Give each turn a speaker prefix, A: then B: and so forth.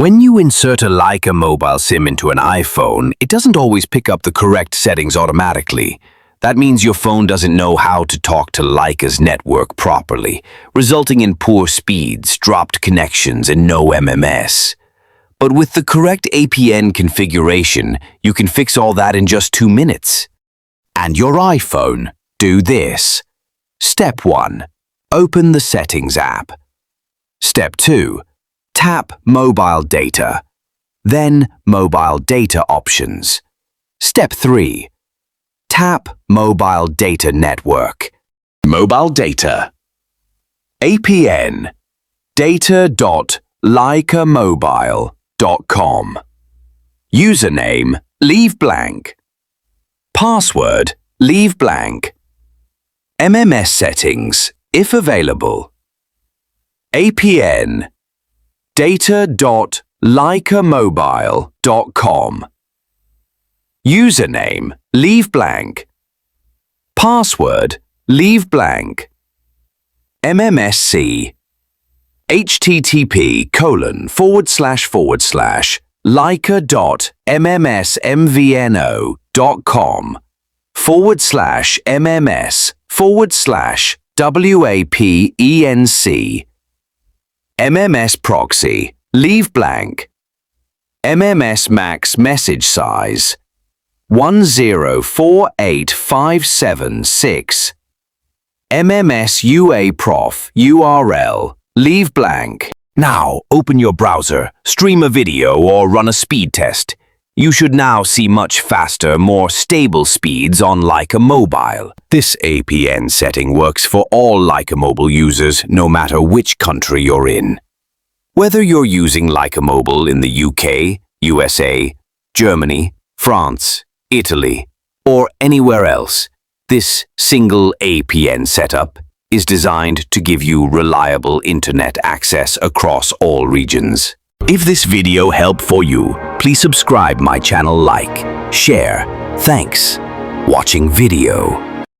A: When you insert a Lyca Mobile SIM into an iPhone, it doesn't always pick up the correct settings automatically. That means your phone doesn't know how to talk to Lyca's network properly, resulting in poor speeds, dropped connections, and no MMS. But with the correct APN configuration, you can fix all that in just 2 minutes. And your iPhone, do this. Step 1. Open the Settings app. Step 2. Tap Mobile Data. Then Mobile Data Options. Step 3. Tap Mobile Data Network. Mobile Data. APN. data.lycamobile.com. Username, leave blank. Password, leave blank. MMS settings, if available. APN. data.lycamobile.com. Username, leave blank. Password, leave blank. MMSC. http://lyca.mms/mvno.com/mms/wapenc. MMS proxy, leave blank. MMS max message size 1048576. MMS UA prof URL, leave blank. Now open your browser, stream a video, or run a speed test. You should now see much faster, more stable speeds on Lyca Mobile. This APN setting works for all Lyca Mobile users, no matter which country you're in. Whether you're using Lyca Mobile in the UK, USA, Germany, France, Italy, or anywhere else, this single APN setup is designed to give you reliable internet access across all regions. If this video helped for you, please subscribe my channel, like, share. Thanks. Watching video.